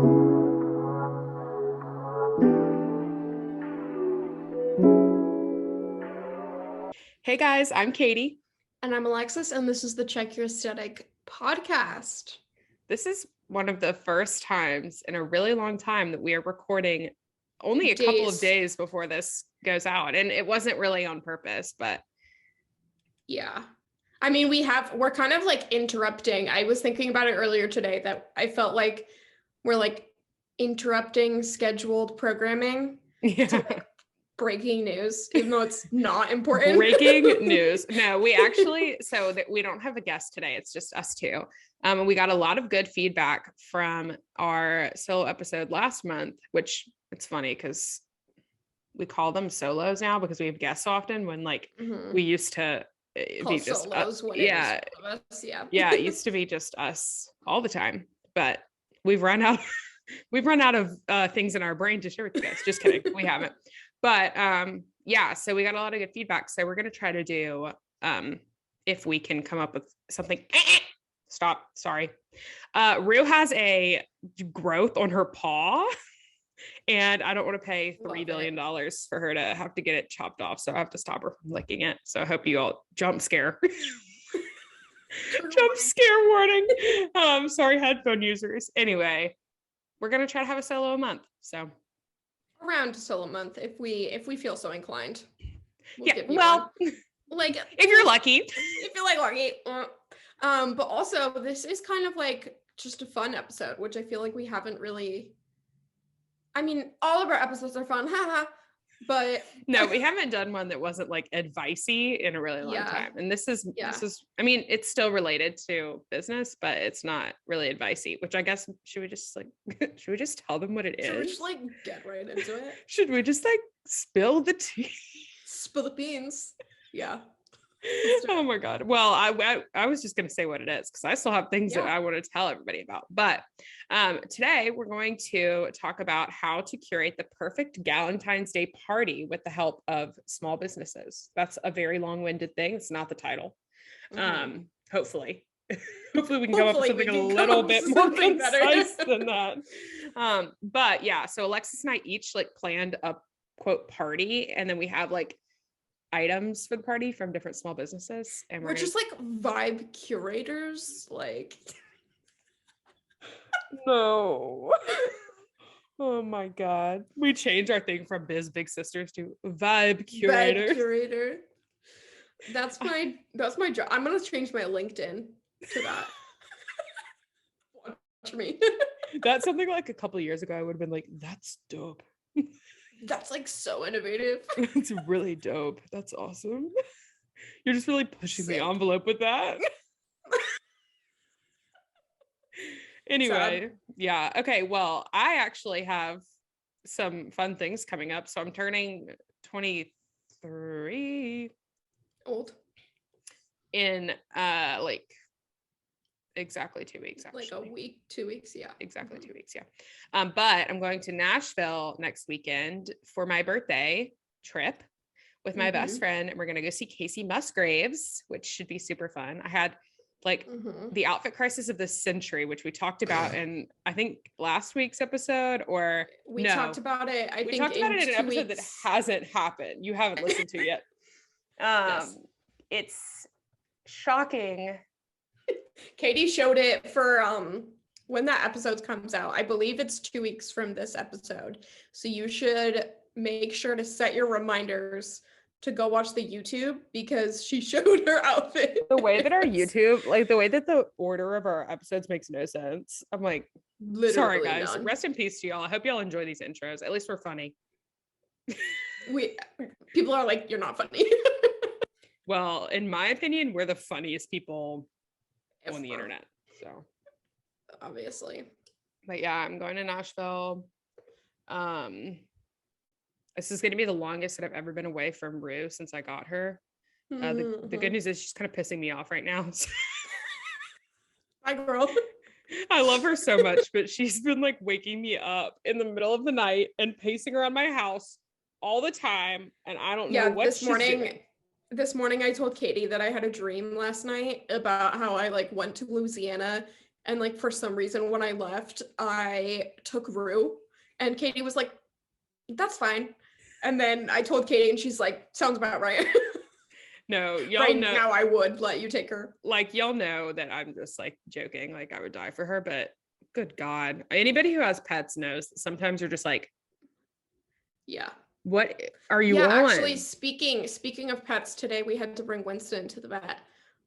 Hey guys, I'm Katie. And I'm Alexis, and this is the Check Your Aesthetic podcast. This is one of the first times in a really long time that we are recording only a couple of Days. days before this goes out. And it wasn't really on purpose, but Yeah. I mean, we're kind of like interrupting. I was thinking about it earlier today that I felt like we're like interrupting scheduled programming to yeah. like breaking news, even though it's not important. Breaking news. No, we actually, so that we don't have a guest today. It's just us two. And we got a lot of good feedback from our solo episode last month, which it's funny because we call them solos now because we have guests often when like we used to Call be just solos when yeah. it was one of us. Yeah. Yeah, it used to be just us all the time, but we've run out of things in our brain to share with you guys. Just kidding. We haven't. But yeah, so we got a lot of good feedback. So we're going to try to do if we can come up with something. Stop. Sorry. Rue has a growth on her paw and I don't want to pay $3 billion for her to have to get it chopped off. So I have to stop her from licking it. So I hope you all jump scare. Jump scare warning. Sorry, headphone users. Anyway, we're going to try to have a solo a month. So around solo month if we feel so inclined. Well, like if you're lucky. If you're like lucky. But also this is kind of like just a fun episode, which I feel like we haven't really. I mean, all of our episodes are fun, haha. But no, we haven't done one that wasn't like advice-y in a really long time. And this is, I mean, it's still related to business, but it's not really advice-y, which I guess, should we just tell them what it is? Should we just like get right into it? Should we just like spill the tea? Spill the beans. Yeah. Oh my God. Well, I was just going to say what it is because I still have things that I want to tell everybody about. But today we're going to talk about how to curate the perfect Galentine's Day party with the help of small businesses. That's a very long-winded thing. It's not the title. Hopefully. Hopefully we can come up with something a little bit more concise than that. But yeah, so Alexis and I each like planned a quote party, and then we have like items for the party from different small businesses, and we're just like vibe curators, like no. Oh my God, we changed our thing from biz big sisters to vibe curator. Vibe curator. That's my job. I'm gonna change my LinkedIn to that. Watch me. That's something like a couple of years ago I would have been like, that's dope. That's like so innovative. It's really dope. That's awesome. You're just really pushing the envelope with that. Anyway, yeah. Okay. Well, I actually have some fun things coming up. So I'm turning 23. Old. In like exactly 2 weeks, actually. Like a week, 2 weeks, yeah. Exactly 2 weeks, yeah. But I'm going to Nashville next weekend for my birthday trip with my best friend, and we're going to go see Casey Musgraves, which should be super fun. I had like the outfit crisis of the century, which we talked about in I think last week's episode, or we talked about it. We talked about it in an episode that hasn't happened. You haven't listened to yet. Yes. It's shocking. Katie showed it for when that episode comes out. I believe it's 2 weeks from this episode. So you should make sure to set your reminders to go watch the YouTube because she showed her outfit. The way that our YouTube, like the way that the order of our episodes makes no sense. I'm like, literally sorry guys. None. Rest in peace to y'all. I hope y'all enjoy these intros. At least we're funny. People are like, you're not funny. Well, in my opinion, we're the funniest people on the internet. So obviously. But yeah, I'm going to Nashville. This is going to be the longest that I've ever been away from Rue since I got her. The good news is she's kind of pissing me off right now. Hi, girl. I love her so much, but she's been like waking me up in the middle of the night and pacing around my house all the time, and I don't know what she's doing. This morning I told Katie that I had a dream last night about how I like went to Louisiana And like, for some reason, when I left, I took roux, and Katie was like, that's fine. And then I told Katie, and she's like, sounds about right. No, y'all right know. Now I would let you take her. Like, y'all know that I'm just like joking, like I would die for her, but good God. Anybody who has pets knows that sometimes you're just like, yeah. What are you on? Actually, speaking of pets, today we had to bring Winston to the vet.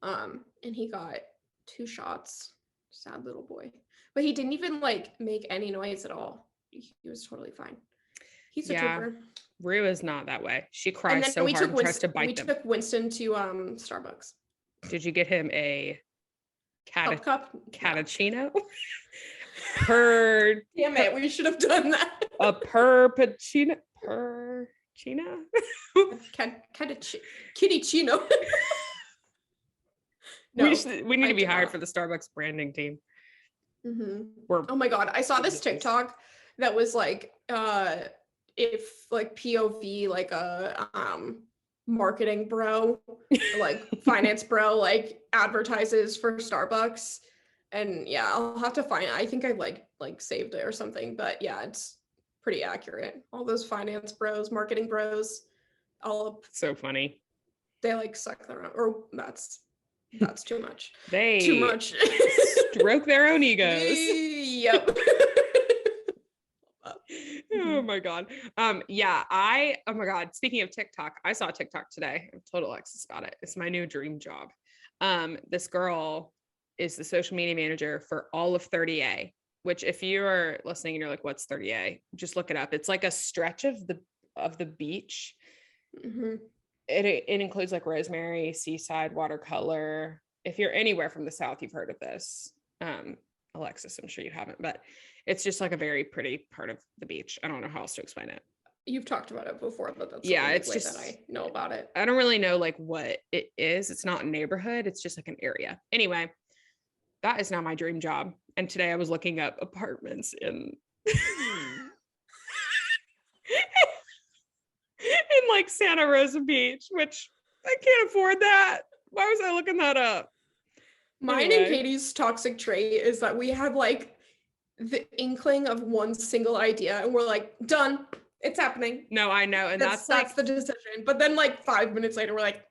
And he got 2 shots. Sad little boy. But he didn't even like make any noise at all. He was totally fine. He's a trooper. Rue is not that way. She cries so hard and tries to bite them. We took Winston to Starbucks. Did you get him a cappuccino? Damn it, we should have done that. A purpuccino. Kitty chino. No, we need to be hired for the Starbucks branding team. Mm-hmm. Oh my God, I saw this TikTok that was like, if like POV, like a marketing bro, like finance bro, like advertises for Starbucks, and yeah, I'll have to find it. I think I like saved it or something, but yeah, it's pretty accurate. All those finance bros, marketing bros, all so funny. They like suck their own, or that's too much. Too much. Stroke their own egos. Yep. Oh my God. Oh my God. Speaking of TikTok, I saw TikTok today. I've told Alexis about it. It's my new dream job. This girl is the social media manager for all of 30A, which if you're listening and you're like, what's 30A? Just look it up. It's like a stretch of the beach. Mm-hmm. It includes like Rosemary, Seaside, Watercolor. If you're anywhere from the South, you've heard of this. Alexis, I'm sure you haven't, but it's just like a very pretty part of the beach. I don't know how else to explain it. You've talked about it before, but that's it's just that I know about it. I don't really know like what it is. It's not a neighborhood. It's just like an area. Anyway, that is now my dream job. And today I was looking up apartments in in like Santa Rosa Beach, which I can't afford that. Why was I looking that up? Mine and Katie's toxic trait is that we have like the inkling of one single idea and we're like, done, it's happening. No, I know. And that's the decision. But then like 5 minutes later, we're like,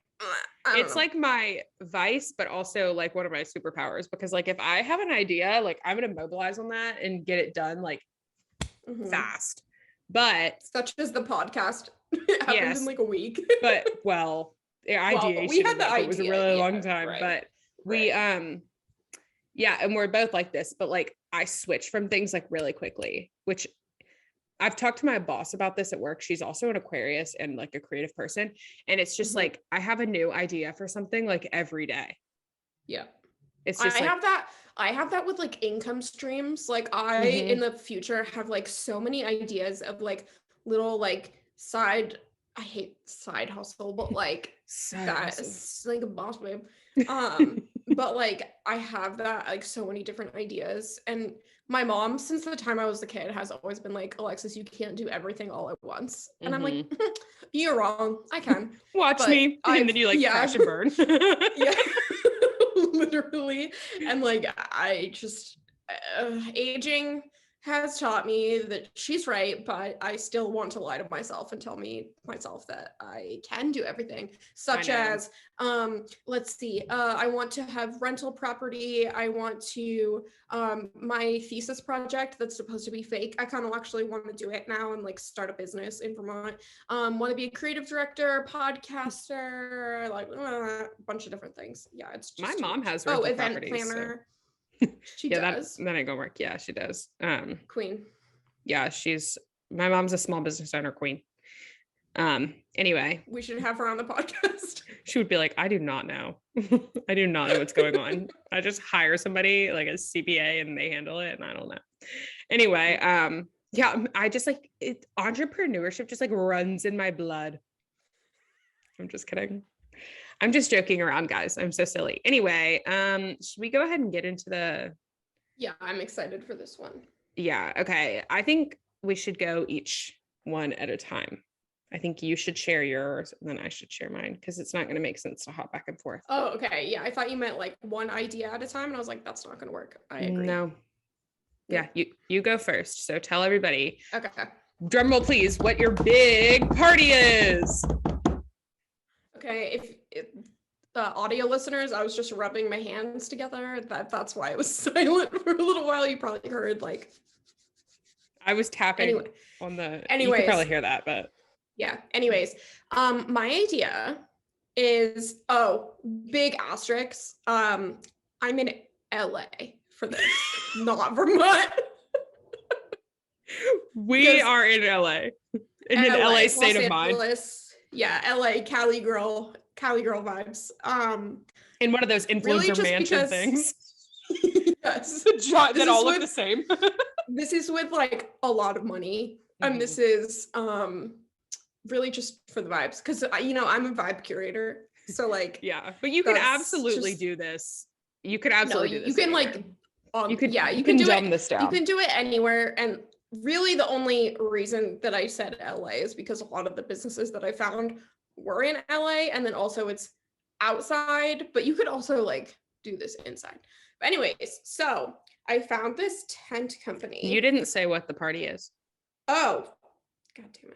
it's like my vice, but also like one of my superpowers, because like if I have an idea, like I'm going to mobilize on that and get it done like fast. But such as the podcast. It happens in like a week. But ideation we had the idea. It was a really long time, but we and we're both like this, but like I switch from things like really quickly, which I've talked to my boss about this at work. She's also an Aquarius and like a creative person, and it's just like I have a new idea for something like every day. Yeah, it's just I have that with like income streams. Like I in the future have like so many ideas of like little like side. I hate side hustle, but like that's like a boss babe. But like I have that like so many different ideas, and my mom since the time I was a kid has always been like, Alexis, you can't do everything all at once. And I'm like, you're wrong, I can. Watch me. And then you like crash and burn. Yeah. Literally. And like I just aging has taught me that she's right, but I still want to lie to myself and tell myself that I can do everything, such as let's see, I want to have rental property. I want to my thesis project that's supposed to be fake, I kind of actually want to do it now and like start a business in Vermont. Want to be a creative director, podcaster, like a bunch of different things. Yeah, it's just my mom has rental event properties, planner. So. She does. That ain't gonna work. Yeah, she does. Queen. Yeah, my mom's a small business owner queen. Anyway, we should have her on the podcast. She would be like, I do not know. I do not know what's going on. I just hire somebody like a CPA and they handle it, and I don't know. Anyway, I just like it. Entrepreneurship just like runs in my blood. I'm just kidding. I'm just joking around, guys. I'm so silly. Anyway, should we go ahead and get into the... Yeah, I'm excited for this one. Yeah, okay. I think we should go each one at a time. I think you should share yours and then I should share mine because it's not going to make sense to hop back and forth. Oh, okay. Yeah, I thought you meant like one idea at a time, and I was like, that's not going to work. I agree. No. Yeah, you go first. So tell everybody. Okay. Drum roll, please. What your big party is? Okay, if audio listeners, I was just rubbing my hands together. That's why it was silent for a little while. You probably heard like. I was tapping on the. Anyways, you could probably hear that, but. Yeah. Anyways, my idea is big asterisks. I'm in LA for this, not Vermont. We are in LA. In an LA state of mind. Yeah, LA, Cali girl vibes. In one of those influencer really mansion things. Yes. That all look the same. This is with like a lot of money. And this is really just for the vibes. Cause I'm a vibe curator. So like yeah, but you can absolutely do this. You could absolutely do this. You can anywhere. you can do dumb this down. You can do it anywhere. And really the only reason that I said LA is because a lot of the businesses that I found were in LA, and then also it's outside, but you could also like do this inside. But anyways, so I found this tent company. You didn't say what the party is. Oh, God damn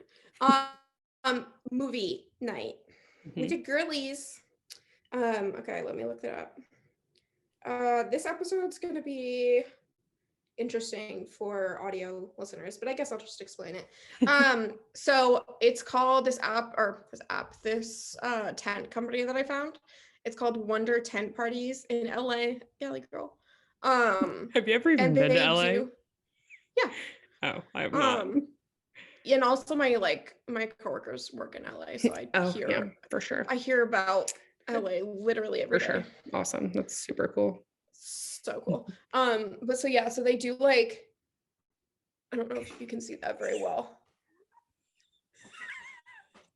it. Movie night. We did girlies. Okay, let me look that up. This episode's gonna be interesting for audio listeners, but I guess I'll just explain it. So it's called this tent company that I found. It's called Wonder Tent Parties in LA. Galley girl. Have you ever even been to LA? Yeah. Oh, I have not. And also my coworkers work in LA, so I hear for sure. I hear about LA literally every day. For sure. Awesome. That's super cool. So cool. But so they do like, I don't know if you can see that very well.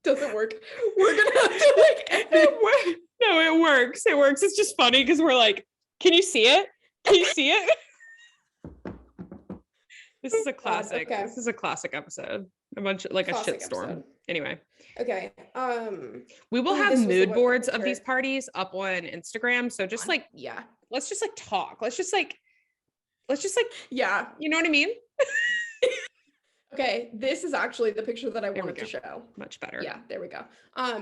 Doesn't work. We're gonna have to like No, it works. It works. It's just funny because we're like, can you see it? Can you see it? This is a classic. Okay. This is a classic episode. A bunch of like a shitstorm. Episode. Anyway. Okay. We will have mood boards of these parties up on Instagram. So just like, let's just like talk. Let's just like, yeah. You know what I mean? Okay. This is actually the picture that I wanted to show. Much better. Yeah. There we go.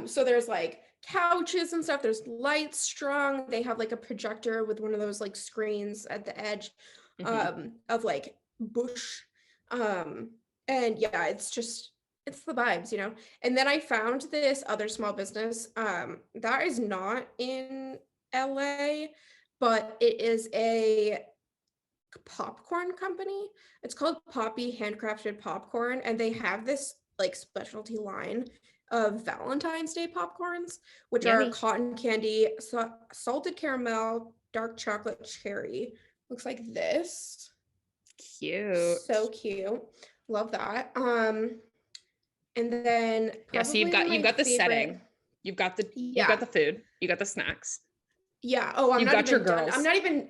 So there's like couches and stuff. There's lights strung. They have like a projector with one of those like screens at the edge of like bush. And yeah, it's the vibes, And then I found this other small business that is not in LA, but it is a popcorn company. It's called Poppy Handcrafted Popcorn, and they have this like specialty line of Valentine's Day popcorns, which are cotton candy, salted caramel, dark chocolate cherry. Looks like this. Cute. So cute. Love that. And then so you've got the setting, you've got the food, you got the snacks. Yeah. Oh, I'm not even done.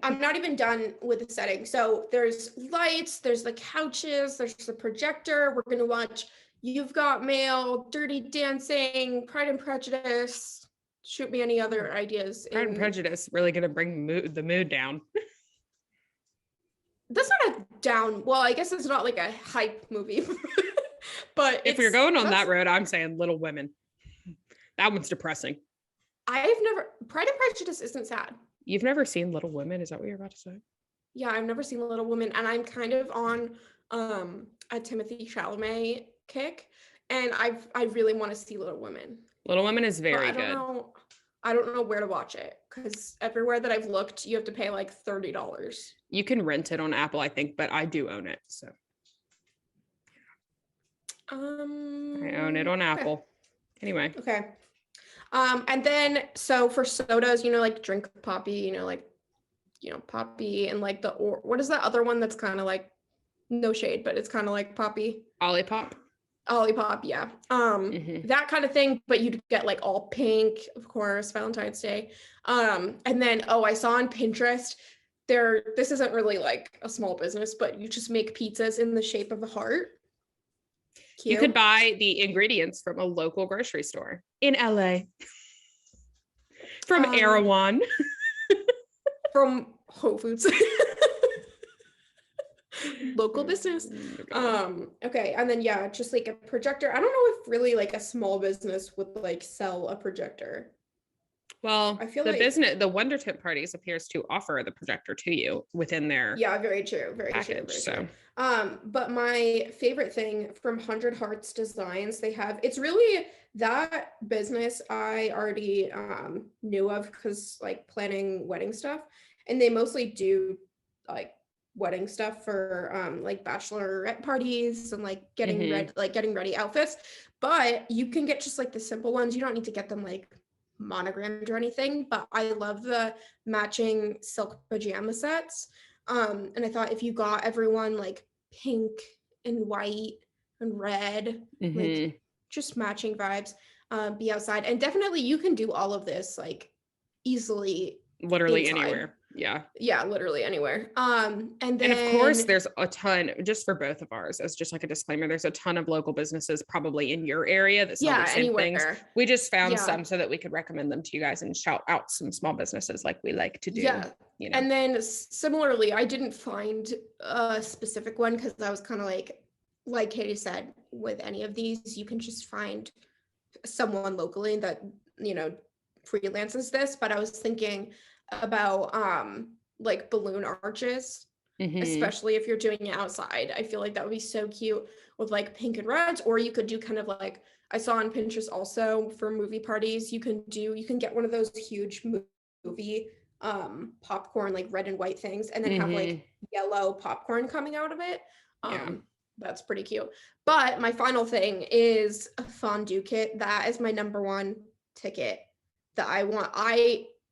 I'm not even done with the setting. So there's lights, there's the couches, there's the projector. We're gonna watch You've Got Mail, Dirty Dancing, Pride and Prejudice. Shoot me any other ideas. Pride and Prejudice really gonna bring the mood down. That's not a down. Well, I guess it's not like a hype movie. But if you're going on that road, I'm saying Little Women. That one's depressing. Pride and Prejudice isn't sad. You've never seen Little Women? Is that what you're about to say? Yeah, I've never seen Little Women, and I'm kind of on a Timothée Chalamet kick, and I really want to see Little Women. Little Women is very good. I don't know where to watch it because everywhere that I've looked, you have to pay like $30. You can rent it on Apple, I think, but I do own it, so. I own it on Apple. Anyway. Okay. And then so for sodas, like drink Poppy, Poppy and like what is that other one that's kind of like no shade, but it's kind of like Poppy? Olipop, yeah. That kind of thing, but you'd get like all pink, of course, Valentine's Day. And then I saw on Pinterest this isn't really like a small business, but you just make pizzas in the shape of a heart. You could buy the ingredients from a local grocery store in LA. From Erewhon. From Whole Foods. Local business. Okay, and then just like a projector. I don't know if really like a small business would like sell a projector. Well, I feel the Wonder Tip Parties appears to offer the projector to you within their very true, very package, true. But my favorite thing from 100 Hearts Designs, it's really that business I already knew of because like planning wedding stuff, and they mostly do like wedding stuff for like bachelorette parties and like getting ready outfits. But you can get just like the simple ones. You don't need to get them like monogrammed or anything, but I love the matching silk pajama sets. And I thought if you got everyone like pink and white and red, like just matching vibes, be outside. And definitely you can do all of this like easily, literally inside. Anywhere. Yeah, literally anywhere. And of course there's a ton, just for both of ours, as just like a disclaimer, there's a ton of local businesses probably in your area that sell the same things. We just found some so that we could recommend them to you guys and shout out some small businesses like we like to do. You know. And then similarly, I didn't find a specific one because I was kind of like Katie said, with any of these, you can just find someone locally that, you know, freelances this. But I was thinking about like balloon arches, especially if you're doing it outside. I feel like that would be so cute with like pink and reds. Or you could do kind of like I saw on Pinterest also for movie parties, you can get one of those huge movie popcorn, like red and white things, and then have like yellow popcorn coming out of it. That's pretty cute. But my final thing is a fondue kit. That is my number one ticket that I want.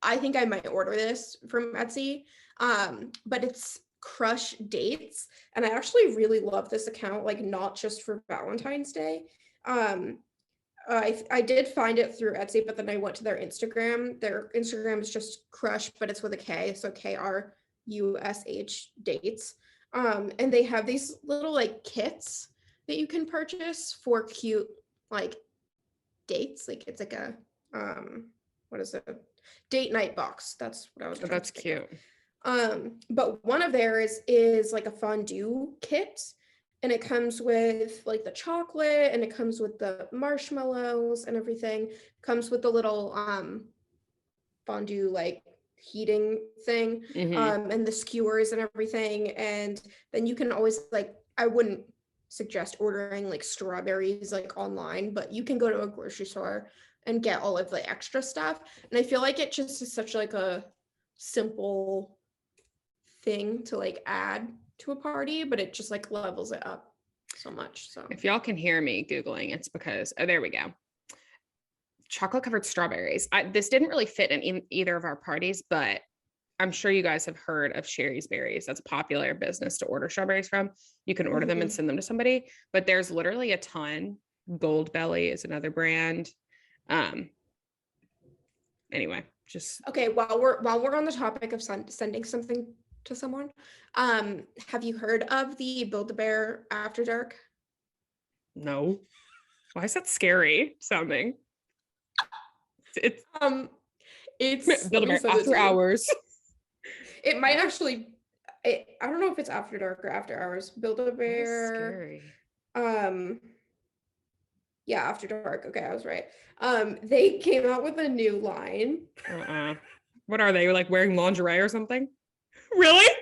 I think I might order this from Etsy, but it's Crush Dates, and I actually really love this account, like not just for Valentine's Day. I did find it through Etsy, but then I went to their Instagram. Their Instagram is just Crush, but it's with a K, so KRUSH Dates. And they have these little like kits that you can purchase for cute like dates. Like it's like a what is it? Date night box. That's what I was trying That's to cute. But one of theirs is like a fondue kit, and it comes with like the chocolate, and it comes with the marshmallows and everything. It comes with the little fondue like heating thing, and the skewers and everything. And then you can always like, I wouldn't suggest ordering like strawberries like online, but you can go to a grocery store and get all of the extra stuff. And I feel like it just is such like a simple thing to like add to a party, but it just like levels it up so much. So if y'all can hear me Googling, it's because, oh, there we go. Chocolate covered strawberries. This didn't really fit in either of our parties, but I'm sure you guys have heard of Sherry's Berries. That's a popular business to order strawberries from. You can order them and send them to somebody, but there's literally a ton. Gold Belly is another brand. Anyway, just okay. While we're on the topic of sending something to someone, have you heard of the Build-A-Bear After Dark? No. Why is that scary sounding? It's Build-A-Bear After Hours. It might actually. I don't know if it's After Dark or After Hours. Build-A-Bear. Scary. Yeah, After Dark. Okay, I was right. They came out with a new line. What are they, like wearing lingerie or something? Really?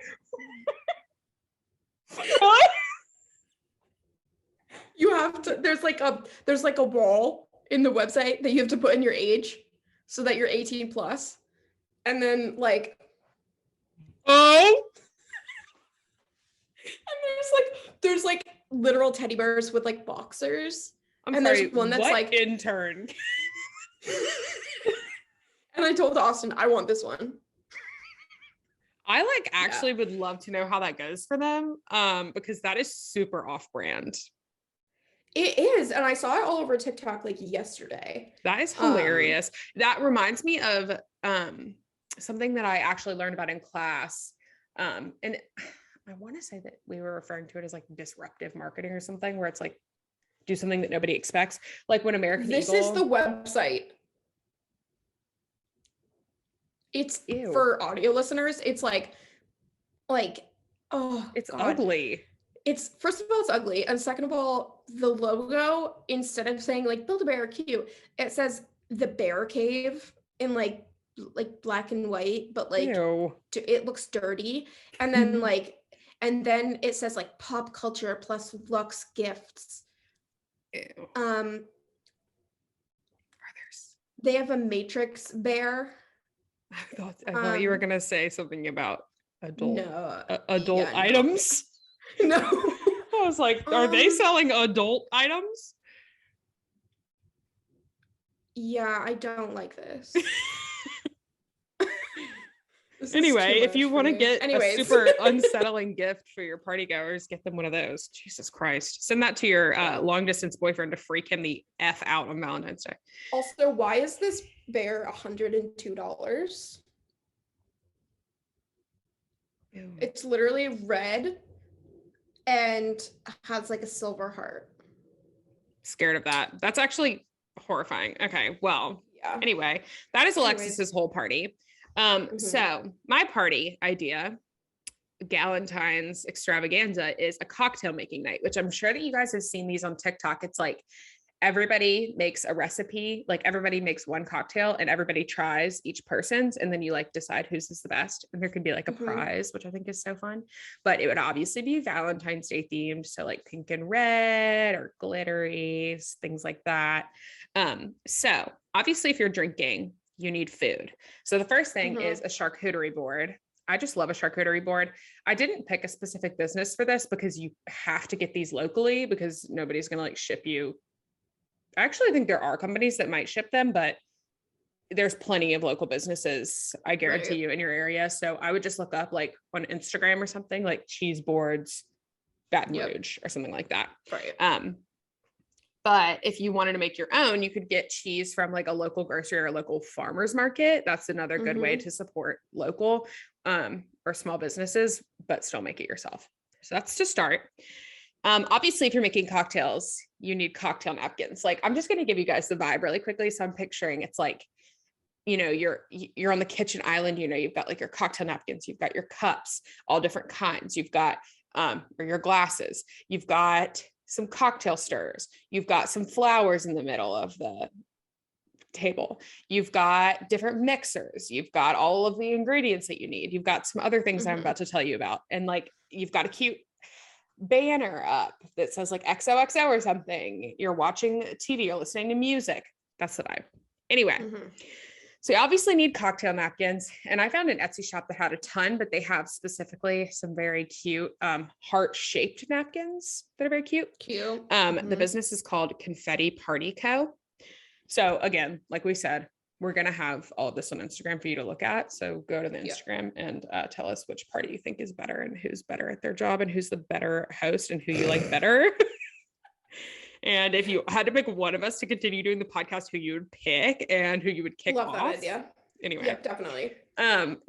What? You have to. There's like a wall in the website that you have to put in your age, so that you're 18 plus, and then like. Oh. And there's like literal teddy bears with like boxers. There's one that's like intern. And I told Austin, I want this one. I like actually would love to know how that goes for them, because that is super off-brand. It is, and I saw it all over TikTok like yesterday. That is hilarious. That reminds me of something that I actually learned about in class, and I want to say that we were referring to it as like disruptive marketing or something, where it's like do something that nobody expects. Like when American This Eagle. is the website. It's Ew. For audio listeners. It's like, oh, it's God. ugly. It's, first of all, it's ugly. And second of all, the logo, instead of saying like Build-A-Bear cute, it says the bear cave in like black and white, but like Ew. it looks dirty. And then and then it says like pop culture plus luxe gifts. Ew. They have a matrix bear. I thought you were gonna say something about adult yeah, items. No. I was like, are they selling adult items? Yeah, I don't like this. Anyway, if you want to get a super unsettling gift for your party goers, get them one of those. Jesus Christ. Send that to your long distance boyfriend to freak him the F out on Valentine's Day. Also, why is this bear $102? Ew. It's literally red and has like a silver heart. Scared of that. That's actually horrifying. Okay, well, yeah. Anyway, that is Alexis's whole party. So my party idea, Galentine's extravaganza, is a cocktail making night, which I'm sure that you guys have seen these on TikTok. It's like everybody makes a recipe, like everybody makes one cocktail and everybody tries each person's, and then you like decide whose is the best. And there could be like a prize, which I think is so fun, but it would obviously be Valentine's Day themed. So like pink and red or glittery, things like that. So obviously if you're drinking, you need food. So the first thing is a charcuterie board. I just love a charcuterie board. I didn't pick a specific business for this because you have to get these locally because nobody's going to like ship you. Actually, I think there are companies that might ship them, but there's plenty of local businesses, I guarantee you, in your area. So I would just look up like on Instagram or something like cheese boards, Baton Rouge or something like that. Right. But if you wanted to make your own, you could get cheese from like a local grocery or a local farmer's market. That's another good way to support local or small businesses, but still make it yourself. So that's to start. Obviously, if you're making cocktails, you need cocktail napkins. Like I'm just going to give you guys the vibe really quickly. So I'm picturing it's like, you know, you're on the kitchen island, you know, you've got like your cocktail napkins, you've got your cups, all different kinds. You've got or your glasses, you've got some cocktail stirrers, you've got some flowers in the middle of the table, you've got different mixers, you've got all of the ingredients that you need, you've got some other things I'm about to tell you about, and like you've got a cute banner up that says like XOXO or something. You're watching TV, you're listening to music. That's the vibe. Anyway, so you obviously need cocktail napkins, and I found an Etsy shop that had a ton, but they have specifically some very cute heart-shaped napkins that are very cute. The business is called Confetti Party Co. So again, like we said, we're going to have all of this on Instagram for you to look at. So go to the Instagram and tell us which party you think is better and who's better at their job and who's the better host and who you like better. And if you had to pick one of us to continue doing the podcast, who you would pick and who you would kick off. Love that idea. Anyway. Yep, definitely.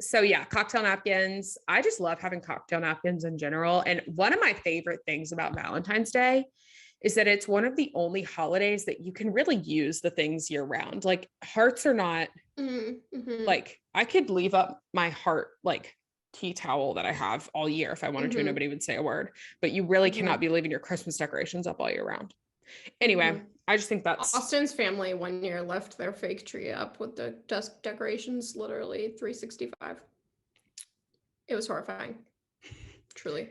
So yeah, cocktail napkins. I just love having cocktail napkins in general. And one of my favorite things about Valentine's Day is that it's one of the only holidays that you can really use the things year round. Like hearts are not like, I could leave up my heart, like tea towel that I have all year if I wanted to, and nobody would say a word, but you really cannot be leaving your Christmas decorations up all year round. Anyway, I just think that's Austin's family one year left their fake tree up with the dusk decorations literally 365. It was horrifying. Truly.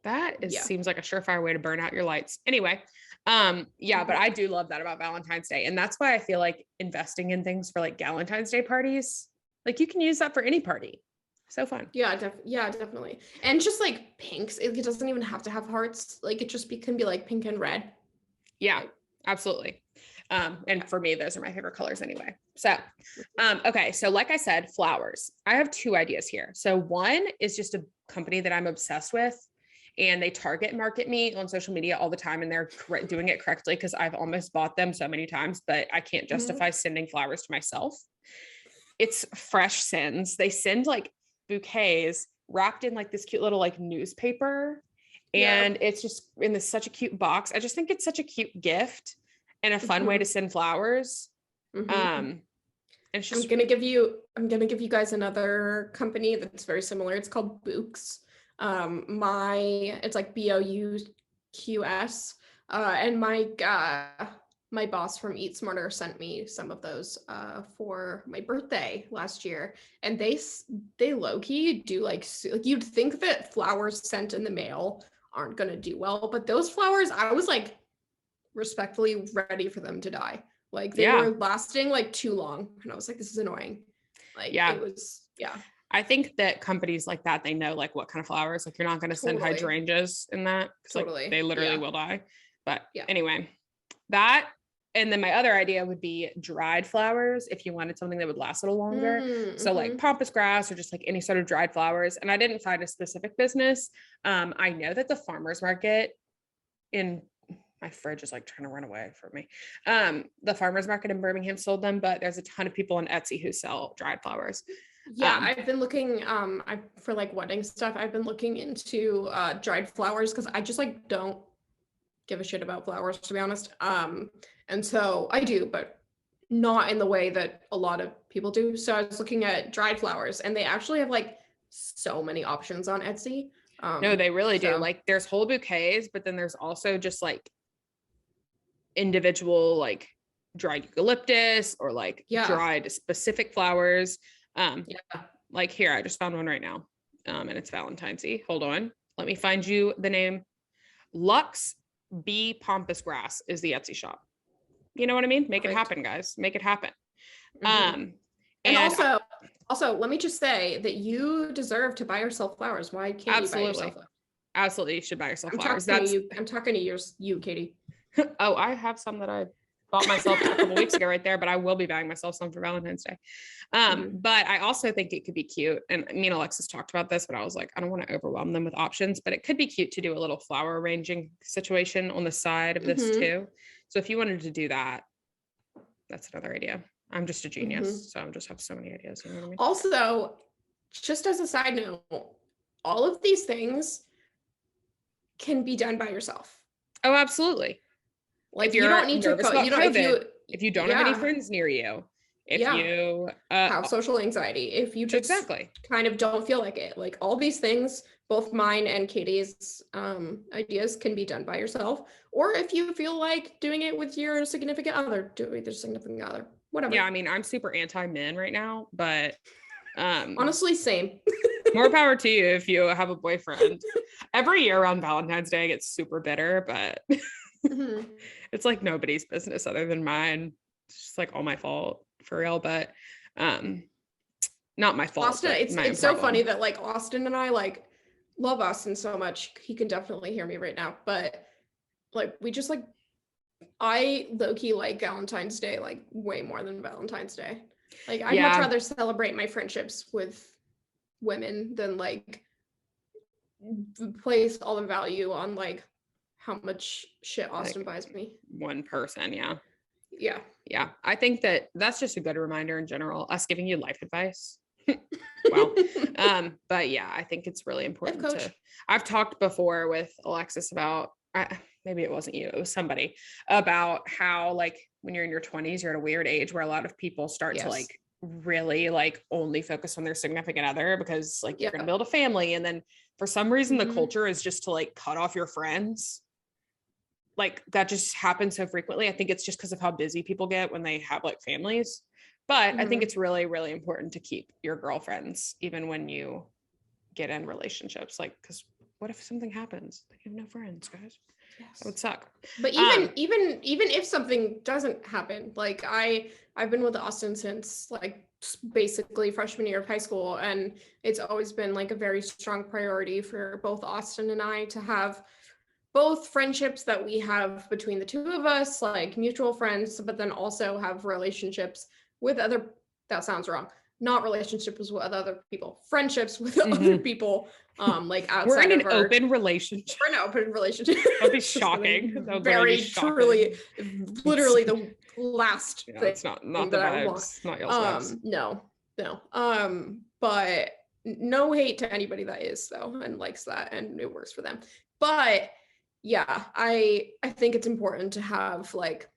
That seems like a surefire way to burn out your lights. Anyway, but I do love that about Valentine's Day. And that's why I feel like investing in things for like Galentine's Day parties, like you can use that for any party. So fun. Yeah, definitely. And just like pinks, it doesn't even have to have hearts. Like it just can be like pink and red. Yeah, absolutely. And for me, those are my favorite colors anyway. So, okay. So like I said, flowers, I have two ideas here. So one is just a company that I'm obsessed with, and they target market me on social media all the time. And they're doing it correctly, because I've almost bought them so many times, but I can't justify sending flowers to myself. It's Fresh Sins. They send like bouquets wrapped in like this cute little like newspaper. and it's just in such a cute box. I just think it's such a cute gift and a fun way to send flowers. It's just, I'm gonna give you guys another company that's very similar. It's called Books. It's like BOUQS. And my boss from Eat Smarter sent me some of those for my birthday last year, and they low-key do like you'd think that flowers sent in the mail aren't gonna do well, but those flowers, I was like respectfully ready for them to die. Like they were lasting like too long, and I was like, this is annoying. Like it was, I think that companies like that, they know like what kind of flowers, like you're not going to send hydrangeas in that, because like they literally will die. But anyway, that, and then my other idea would be dried flowers if you wanted something that would last a little longer. So like pampas grass or just like any sort of dried flowers. And I didn't find a specific business. I know that the farmer's market my fridge is like trying to run away from me. The farmer's market in Birmingham sold them, but there's a ton of people on Etsy who sell dried flowers. I've been looking for like wedding stuff. I've been looking into dried flowers because I just like don't give a shit about flowers, to be honest. And so I do, but not in the way that a lot of people do. So I was looking at dried flowers, and they actually have like so many options on Etsy. No, they really do. Like there's whole bouquets, but then there's also just like individual like dried eucalyptus or like dried specific flowers. Like here, I just found one right now. And it's Valentine's-y. Hold on. Let me find you the name. Lux Bee Pampas Grass is the Etsy shop. You know what I mean? Make it happen, guys. Make it happen. And also, let me just say that you deserve to buy yourself flowers. Why can't you buy yourself flowers? Absolutely, you should buy yourself flowers. I'm talking to you, Katie. Oh, I have some that I bought myself a couple weeks ago right there, but I will be buying myself some for Valentine's Day. But I also think it could be cute. And me and Alexis talked about this, but I was like, I don't want to overwhelm them with options, but it could be cute to do a little flower arranging situation on the side of this too. So if you wanted to do that, that's another idea. I'm just a genius. So I just have so many ideas. You know what I mean? Also, just as a side note, all of these things can be done by yourself. Oh, absolutely. Like if you don't need to if you don't have any friends near you, if you have social anxiety, if you just kind of don't feel like it, like all these things, both mine and Katie's ideas can be done by yourself, or if you feel like doing it with your significant other, do it with your significant other, whatever. Yeah, I mean, I'm super anti-men right now, but honestly, same. More power to you if you have a boyfriend. Every year around Valentine's Day, I get super bitter, but it's like nobody's business other than mine. It's just like all my fault for real, but not my fault. Austin, it's so funny that like Austin and I like love Austin so much. He can definitely hear me right now, but like we just like, I low-key like Valentine's Day like way more than Valentine's Day. Like I'd much rather celebrate my friendships with women than like place all the value on like how much shit Austin buys me. One person, yeah. I think that's just a good reminder in general, us giving you life advice. Well, but yeah, I think it's really important I've talked before with Alexis about, maybe it wasn't you, it was somebody, about how like when you're in your 20s, you're at a weird age where a lot of people start to like really like only focus on their significant other because like you're gonna build a family, and then for some reason the culture is just to like cut off your friends. Like that just happens so frequently. I think it's just because of how busy people get when they have like families, but I think it's really, really important to keep your girlfriends even when you get in relationships, like, because what if something happens? Like you have no friends, guys. That would suck. But even if something doesn't happen, like I've been with Austin since like basically freshman year of high school, and it's always been like a very strong priority for both Austin and I to have both friendships that we have between the two of us, like mutual friends, but then also have relationships with other, that sounds wrong, not relationships with other people, friendships with other people, like outside we're in of an open relationship. We're in an open relationship. That'd be shocking. That very truly, literally the last thing. It's not the vibes, not y'all's vibes. No. But No hate to anybody that is though and likes that and it works for them. But yeah, I think it's important to have like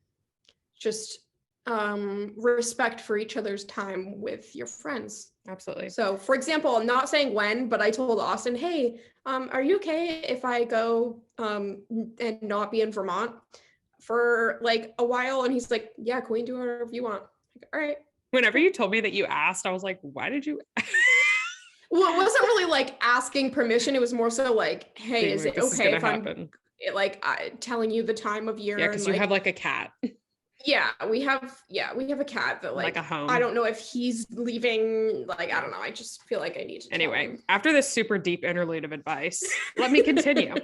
just respect for each other's time with your friends. Absolutely. So for example, I'm not saying when, but I told Austin, hey, are you okay if I go and not be in Vermont for like a while? And he's like, yeah, can we do whatever you want? Like, all right. Whenever you told me that you asked, I was like, why did you? Well, it wasn't really like asking permission. It was more so like, hey, is it okay if I'm like telling you the time of year? Yeah, because you have like a cat. Yeah, we have a cat that like a home. I don't know if he's leaving. Like, I don't know. I just feel like I need to. Anyway, after this super deep interlude of advice, let me continue.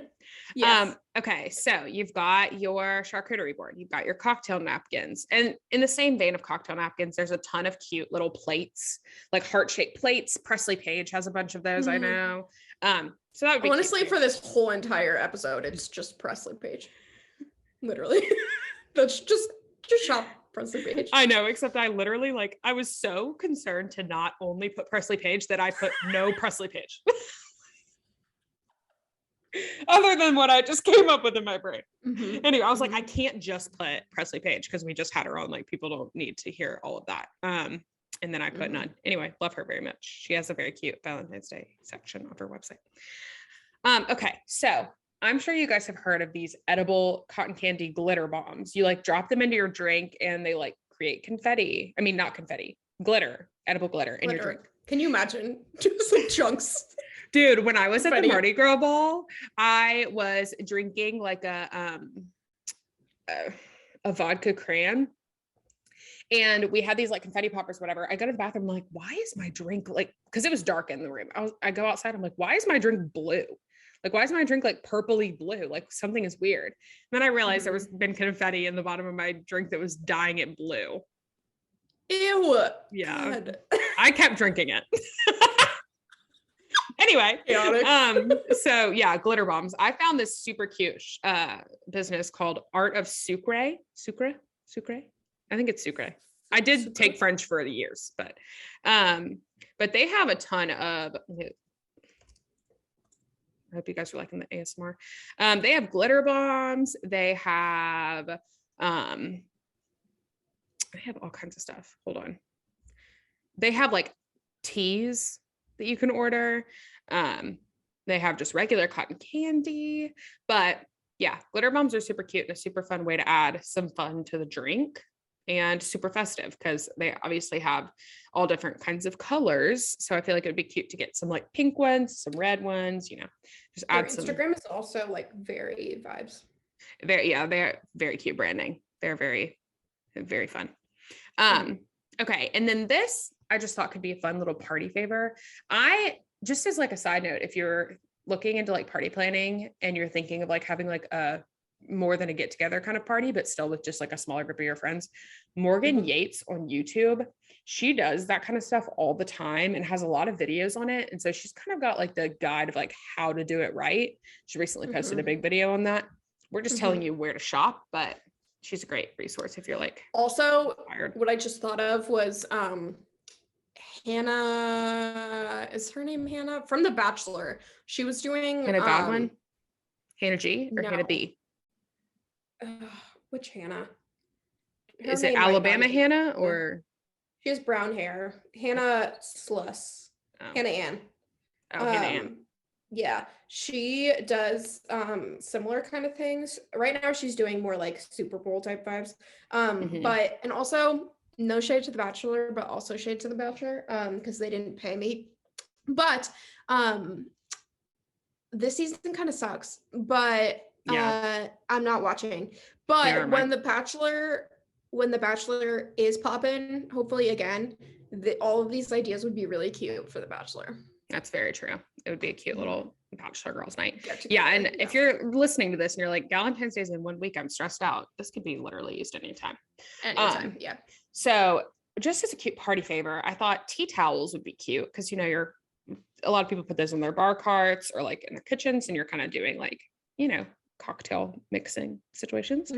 Yes. Okay, so you've got your charcuterie board, you've got your cocktail napkins, and in the same vein of cocktail napkins, there's a ton of cute little plates, like heart-shaped plates. Presley Page has a bunch of those, I know. So that would be honestly for this whole entire episode, it's just Presley Page, literally. That's just shop Presley Page. I know, except I literally I was so concerned to not only put Presley Page that I put no Presley Page. Other than what I just came up with in my brain. Anyway, I was like, I can't just put Presley Page because we just had her on. Like, people don't need to hear all of that. And then I put none. Anyway, love her very much. She has a very cute Valentine's Day section of her website. Okay, so I'm sure you guys have heard of these edible cotton candy glitter bombs. You drop them into your drink and they create confetti. I mean, not confetti, glitter, edible glitter in your drink. Can you imagine? Just chunks. Dude, when I was at the Mardi Gras ball, I was drinking a vodka cran. And we had these confetti poppers, whatever. I go to the bathroom, I'm like, why is my drink because it was dark in the room. I go outside, I'm like, why is my drink blue? Why is my drink purpley blue? Something is weird. And then I realized there was been confetti in the bottom of my drink that was dyeing it blue. Ew. Yeah. I kept drinking it. Anyway, so yeah, glitter bombs. I found this super cute business called Art of Sucre. Sucre? I think it's Sucre. I did take French for the years, but they have a ton of. I hope you guys are liking the ASMR. They have glitter bombs. They have all kinds of stuff. Hold on. They have teas that you can order. They have just regular cotton candy, but yeah, glitter bombs are super cute and a super fun way to add some fun to the drink and super festive because they obviously have all different kinds of colors. So I feel like it would be cute to get some pink ones, some red ones, just add some. Instagram is also very vibes. They're very cute branding. They're very, very fun. Okay. And then this, I just thought could be a fun little party favor. Just as a side note, if you're looking into party planning and you're thinking of having a more than a get together kind of party, but still with just a smaller group of your friends, Morgan Yates on YouTube, she does that kind of stuff all the time and has a lot of videos on it. And so she's kind of got the guide of how to do it right. She recently posted a big video on that. We're just telling you where to shop, but she's a great resource if you're also inspired. What I just thought of was Hannah, is her name Hannah from The Bachelor? She was doing Hannah Godwin, Hannah G or no. Hannah B? Which Hannah? Is it Alabama Hannah or? She has brown hair. Hannah Sluss. Hannah Ann. Oh, Hannah Ann. Yeah, she does similar kind of things. Right now she's doing more Super Bowl type vibes. But and also no shade to The Bachelor, but also shade to The Bachelor because they didn't pay me. But this season kind of sucks. But I'm not watching. But when The Bachelor is popping, hopefully again, all of these ideas would be really cute for The Bachelor. That's very true. It would be a cute little Bachelor girls night. Yeah. And if you're listening to this and you're like, Galentine's Day is in 1 week, I'm stressed out. This could be literally used anytime. Anytime. Yeah. So just as a cute party favor, I thought tea towels would be cute because, a lot of people put those in their bar carts or in their kitchens and you're kind of doing cocktail mixing situations.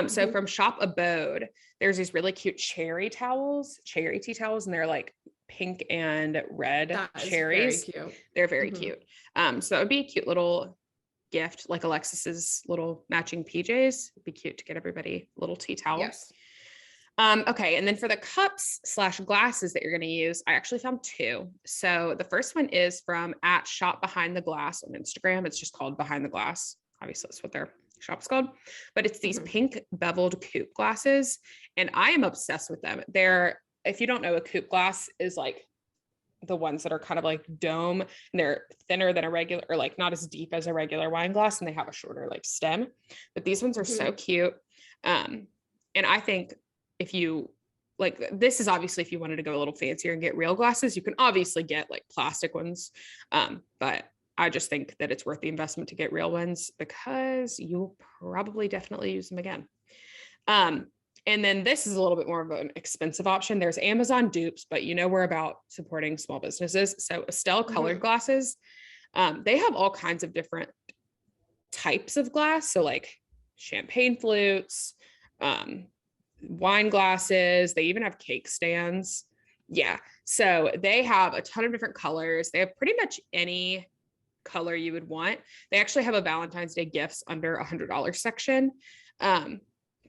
So from Shop Abode, there's these really cute cherry tea towels, and they're pink and red That is cherries. very cute. They're very cute. So that would be a cute little gift, like Alexis's little matching PJs. It'd be cute to get everybody a little tea towel. Yes. Okay. And then for the cups / glasses that you're going to use, I actually found 2. So the first one is from @shop behind the glass on Instagram. It's just called Behind the Glass. Obviously that's what their shop's called, but it's these pink beveled coupe glasses. And I am obsessed with them. If you don't know, a coupe glass is like the ones that are kind of like dome, and they're thinner than a regular, or like not as deep as a regular wine glass. And they have a shorter like stem, but these ones are so cute. And I think if you like, this is obviously if you wanted to go a little fancier and get real glasses, you can obviously get like plastic ones. But I just think that it's worth the investment to get real ones because you'll probably definitely use them again. And then this is a little bit more of an expensive option. There's Amazon dupes, but we're about supporting small businesses. So Estelle colored glasses, they have all kinds of different types of glass. So like champagne flutes, wine glasses, they even have cake stands. Yeah. So they have a ton of different colors. They have pretty much any color you would want. They actually have a Valentine's Day gifts under $100 section.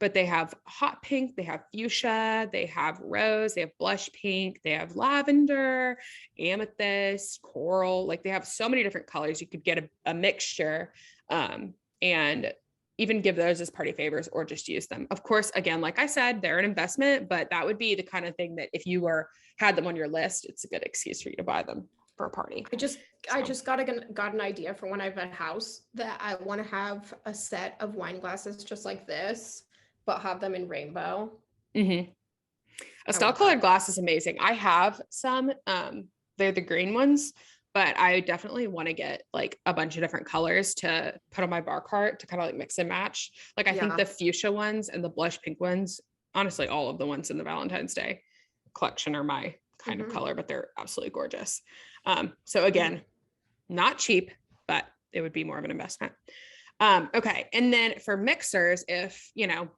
But they have hot pink, they have fuchsia, they have rose, they have blush pink, they have lavender, amethyst, coral. Like they have so many different colors. You could get a mixture, and even give those as party favors or just use them. Of course, again, like I said, they're an investment, but that would be the kind of thing that if you had them on your list, it's a good excuse for you to buy them for a party. I just got an idea for when I have a house that I want to have a set of wine glasses just like this, but have them in rainbow. Estelle colored glass is amazing. I have some, they're the green ones, but I definitely want to get like a bunch of different colors to put on my bar cart to kind of like mix and match. Like I think the fuchsia ones and the blush pink ones, honestly, all of the ones in the Valentine's Day collection are my kind of color, but they're absolutely gorgeous. So again, not cheap, but it would be more of an investment. Okay. And then for mixers, if,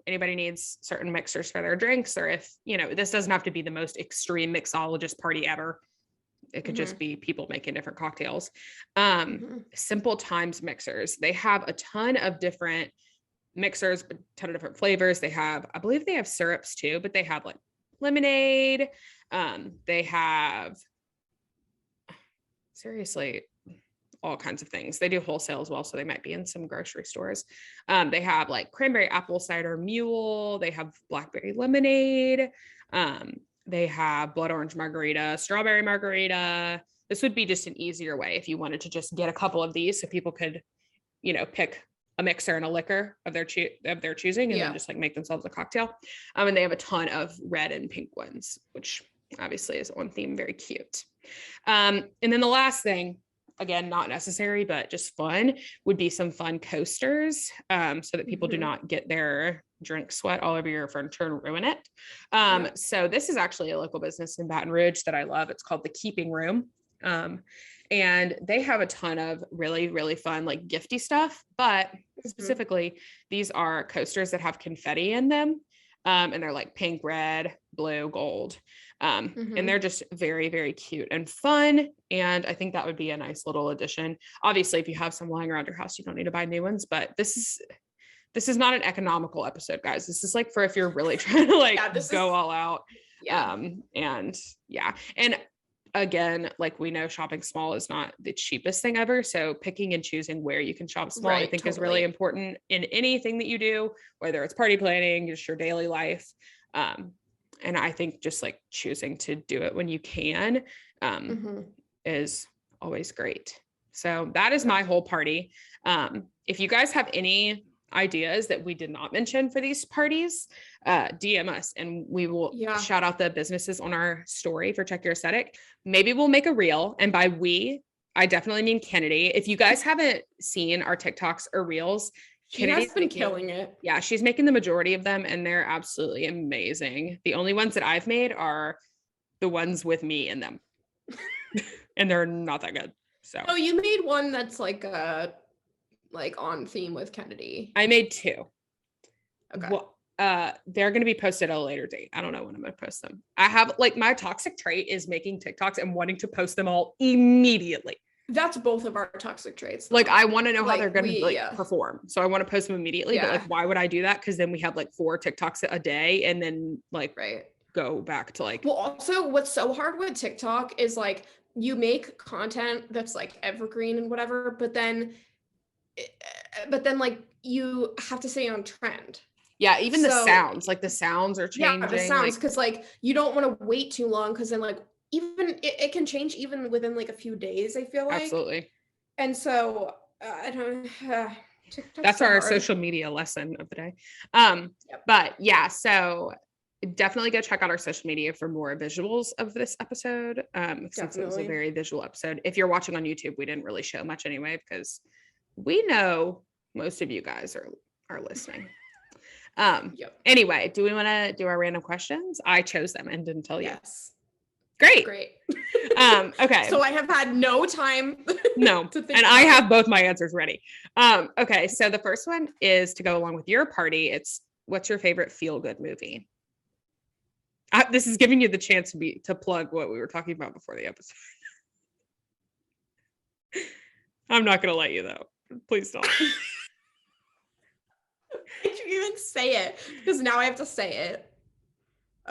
anybody needs certain mixers for their drinks, or if, this doesn't have to be the most extreme mixologist party ever. It could just be people making different cocktails. Simple Times mixers. They have a ton of different mixers, a ton of different flavors. I believe they have syrups too, but they have like lemonade. They have seriously all kinds of things. They do wholesale as well, so they might be in some grocery stores. They have like cranberry apple cider mule. They have blackberry lemonade. They have blood orange margarita, strawberry margarita. This would be just an easier way if you wanted to just get a couple of these so people could, pick a mixer and a liquor of their choosing and then just like make themselves a cocktail. And they have a ton of red and pink ones, which obviously is on theme, very cute. And then the last thing, again, not necessary, but just fun, would be some fun coasters, so that people do not get their drink sweat all over your furniture and ruin it. So this is actually a local business in Baton Rouge that I love. It's called The Keeping Room. And they have a ton of really, really fun, like gifty stuff, but specifically these are coasters that have confetti in them. And they're like pink, red, blue, gold. And they're just very, very cute and fun. And I think that would be a nice little addition. Obviously, if you have some lying around your house, you don't need to buy new ones, but this is not an economical episode, guys. This is like for if you're really trying to go all out. And again, like we know shopping small is not the cheapest thing ever. So picking and choosing where you can shop small, I think is really important in anything that you do, whether it's party planning, just your daily life. And I think just like choosing to do it when you can is always great. So that is my whole party. If you guys have any ideas that we did not mention for these parties, DM us and we will shout out the businesses on our story for Check Your Aesthetic. Maybe we'll make a reel. And by we, I definitely mean Kennedy. If you guys haven't seen our TikToks or reels, Kennedy's been killing it. Yeah, she's making the majority of them and they're absolutely amazing. The only ones that I've made are the ones with me in them. And they're not that good. So you made one that's like on theme with Kennedy. I made 2. Okay. Well, they're going to be posted at a later date. I don't know when I'm going to post them. I have like my toxic trait is making TikToks and wanting to post them all immediately. That's both of our toxic traits. Though. Like I want to know how they're going to perform. So I want to post them immediately. But like, why would I do that? Because then we have like 4 TikToks a day and then like go back to like. Well, also what's so hard with TikTok is like you make content that's like evergreen and whatever, but then like you have to stay on trend. Yeah, even the sounds, like the sounds are changing. Yeah, the sounds, because like you don't want to wait too long, because then like even it can change even within like a few days, I feel like. Absolutely. And so I don't that's our social media lesson of the day. But yeah, so definitely go check out our social media for more visuals of this episode. Since it was a very visual episode. If you're watching on YouTube, we didn't really show much anyway, because we know most of you guys are listening. Anyway, do we want to do our random questions? I chose them and didn't tell you. Yes. Great. Okay. So I have had no time. No. To think and I have both my answers ready. Okay. So the first one is to go along with your party. It's what's your favorite feel-good movie? This is giving you the chance to plug what we were talking about before the episode. I'm not going to let you though. Please don't. Did you even say it? Because now I have to say it.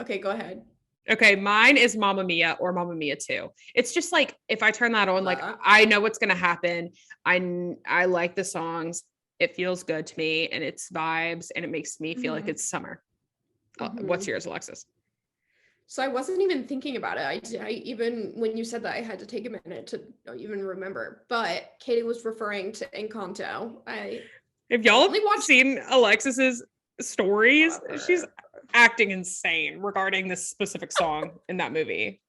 Okay, go ahead. Okay, mine is Mamma Mia or Mamma Mia 2. It's just like if I turn that on, like I know what's gonna happen. I like the songs. It feels good to me, and it's vibes, and it makes me feel like it's summer. What's yours, Alexis? So I wasn't even thinking about it. I even when you said that, I had to take a minute to even remember. But Katie was referring to Encanto. If y'all have seen Alexis's stories, she's acting insane regarding this specific song in that movie.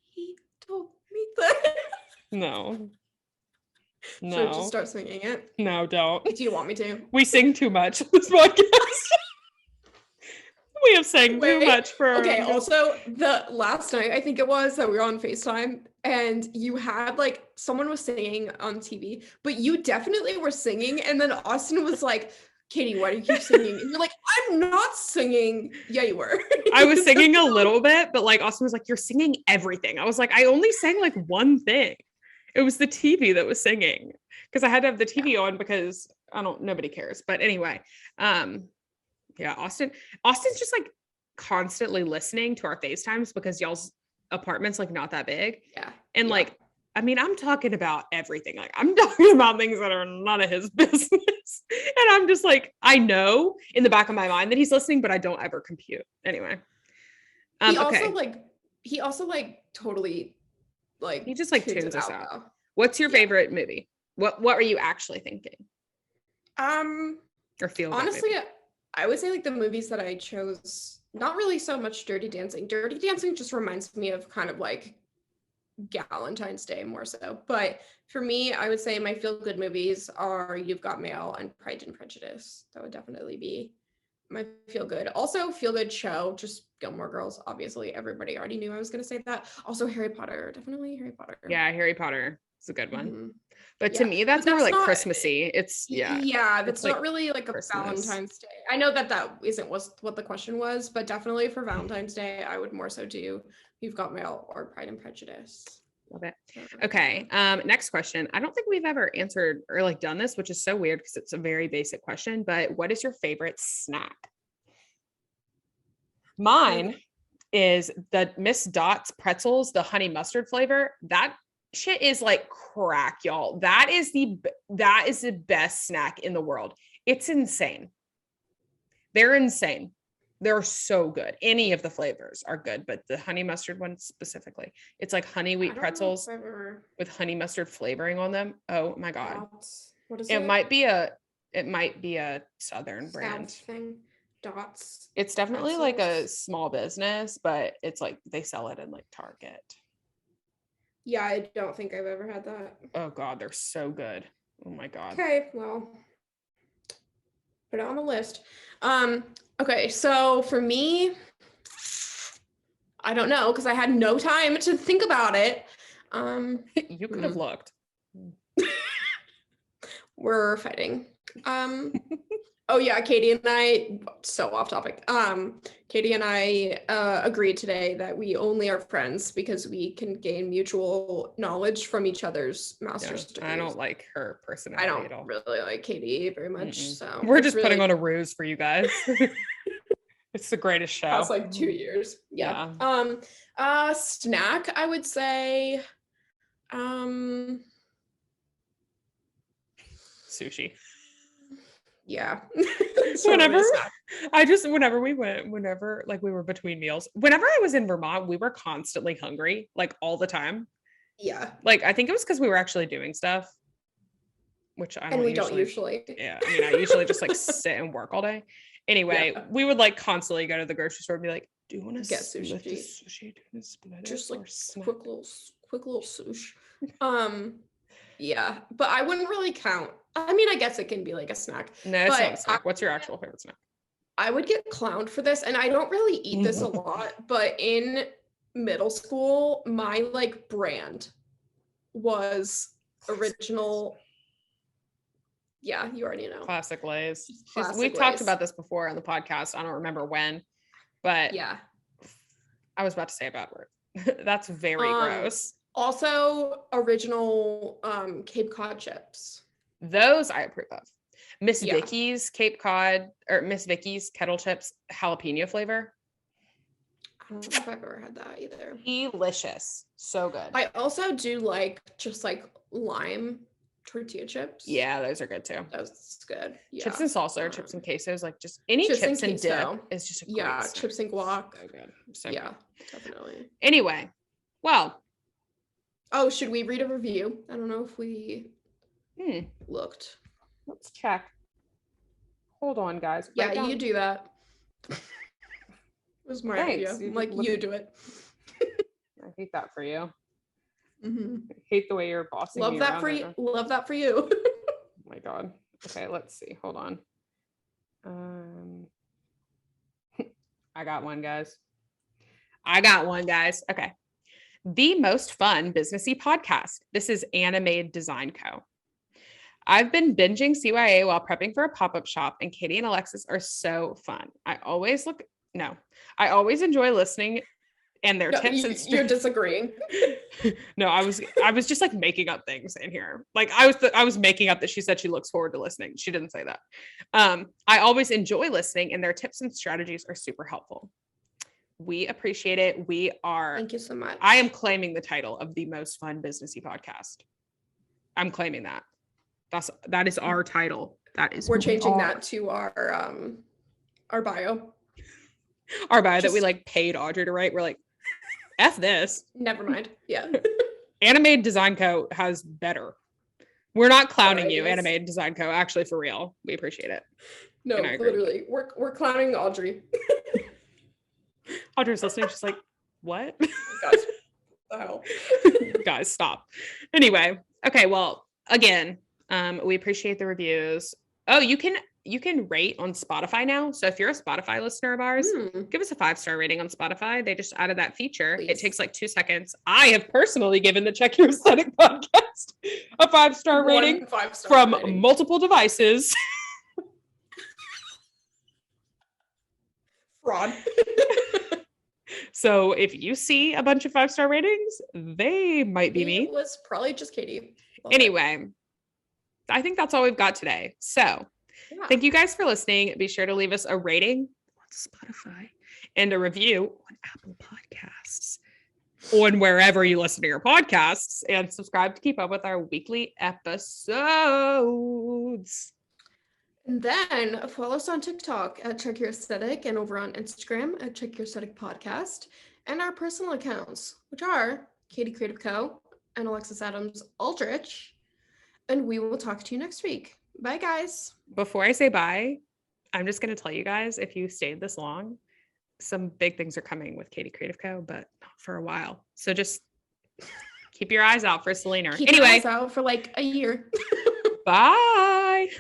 He told me that. No. Should I just start singing it? No, don't. Do you want me to? We sing too much on this podcast. We have sang too much for. Okay, also the last night, I think it was, that we were on FaceTime and you had like someone was singing on TV, but you definitely were singing, and then Austin was like, Katie, why do you keep singing? And you're like, I'm not singing. Yeah, you were. I was singing a little bit, but like Austin was like, you're singing everything. I was like, I only sang like one thing. It was the TV that was singing, because I had to have the TV on because nobody cares. But anyway, yeah, Austin's just like constantly listening to our FaceTimes because y'all's apartment's like not that big. Yeah. And like, I mean, I'm talking about everything. Like I'm talking about things that are none of his business. And I'm just like, I know in the back of my mind that he's listening, but I don't ever compute. Anyway. He also totally like he just like tunes us out. What's your favorite movie? What were you actually thinking? Or feel honestly, I would say like the movies that I chose, not really so much Dirty Dancing. Dirty Dancing just reminds me of kind of like Galentine's Day more so. But for me, I would say my feel-good movies are You've Got Mail and Pride and Prejudice. That would definitely be my feel-good. Also, feel-good show, just Gilmore Girls. Obviously, everybody already knew I was going to say that. Also, Harry Potter. Definitely Harry Potter. Yeah, Harry Potter. It's a good one. But to me, that's more like not, Christmassy. It's that's not really like a Valentine's Day. I know that isn't what the question was, but definitely for Valentine's Day, I would more so do You've Got Mail or Pride and Prejudice. Love it. Okay. Next question. I don't think we've ever answered or like done this, which is so weird because it's a very basic question, but what is your favorite snack? Mine is the Miss Dots pretzels, the honey mustard flavor. That shit is like crack, y'all. That is the best snack in the world. It's insane. They're insane. They're so good. Any of the flavors are good, but the honey mustard one specifically, it's like honey wheat pretzels with honey mustard flavoring on them. Oh my God. What is it? It might be a Southern brand thing. Dots. It's definitely pretzels. Like a small business, but it's like they sell it in like Target. Yeah, I don't think I've ever had that. Oh God, they're so good. Oh my God. Okay, well, put it on the list. Okay, so for me, I don't know, because I had no time to think about it. You could have looked. We're fighting. Oh yeah, Katie and I, so off topic. Katie and I agreed today that we only are friends because we can gain mutual knowledge from each other's master's degrees. I don't like her personality I at all. don't really like Katie very much. So we're just putting on a ruse for you guys. It's the greatest show. Past like 2 years. Yeah. Snack, I would say sushi. Yeah. Whenever we were between meals, whenever I was in Vermont, we were constantly hungry, like all the time. Yeah. Like, I think it was because we were actually doing stuff, which I don't usually. Yeah. I mean, I usually just like sit and work all day. Anyway, we would like constantly go to the grocery store and be like, do you want to get sushi? Do you want to split just it like quick little sushi. Yeah, but I wouldn't really count. I mean, I guess it can be like a snack. No, it's not a snack. What's your actual favorite snack? I would get clowned for this, and I don't really eat this a lot, but in middle school, my like brand was original. Yeah, you already know. Classic Lay's. We've talked about this before on the podcast. I don't remember when, but yeah, I was about to say a bad word. That's very gross. Also, original Cape Cod chips. Those I approve of. Miss Vicky's Cape Cod or Miss Vicky's kettle chips, jalapeno flavor. I don't know if I've ever had that either. Delicious. So good. I also do like just like lime tortilla chips. Yeah, those are good too. That's good. Yeah. Chips and salsa or chips and quesos, like just any chips and dip is just a great snack. Chips and guac. So good. So yeah, good. definitely. Anyway, well. Oh, should we read a review? I don't know if we looked. Let's check. Hold on, guys. Yeah, you do that. It was my idea. Like, you do it. I hate that for you. Mm-hmm. I hate the way you're bossing me around. Love that for you. Oh my God. Okay, let's see. Hold on. I got one, guys. Okay. The most fun businessy podcast. This is Animated Design Co. I've been binging CYA while prepping for a pop-up shop, and Katie and Alexis are so fun. I always enjoy listening and their tips and you're disagreeing. No, I was just like making up things in here. Like I was making up that she said she looks forward to listening. She didn't say that. I always enjoy listening, and their tips and strategies are super helpful. We appreciate it. Thank you so much. I am claiming the title of the most fun businessy podcast. I'm claiming that. That is our title. We're changing that to our bio. Our bio that we like paid Audrey to write. We're like, F this. Never mind. Yeah. Animated Design Co. has better. We're not clowning you, Animated Design Co. Actually, for real. We appreciate it. No, literally. We're clowning Audrey. Audrey's listening. She's like, what? Guys, what the hell? Guys, stop. Anyway. Okay. Well, again, we appreciate the reviews. Oh, you can rate on Spotify now. So if you're a Spotify listener of ours, give us a 5-star rating on Spotify. They just added that feature. Please. It takes like 2 seconds. I have personally given the Check Your Aesthetic podcast a 5-star rating from multiple devices. Fraud. So if you see a bunch of 5-star ratings, they might be me. It was probably just Katie. Anyway, I think that's all we've got today. So thank you guys for listening. Be sure to leave us a rating on Spotify and a review on Apple Podcasts, on wherever you listen to your podcasts, and subscribe to keep up with our weekly episodes. And then follow us on TikTok at Check Your Aesthetic and over on Instagram at Check Your Aesthetic Podcast, and our personal accounts, which are Katie Creative Co. and Alexis Adams Aldrich. And we will talk to you next week. Bye, guys. Before I say bye, I'm just going to tell you guys, if you stayed this long, some big things are coming with Katie Creative Co., but not for a while. So just keep your eyes out for Selena. Keep your eyes out for like a year. Bye.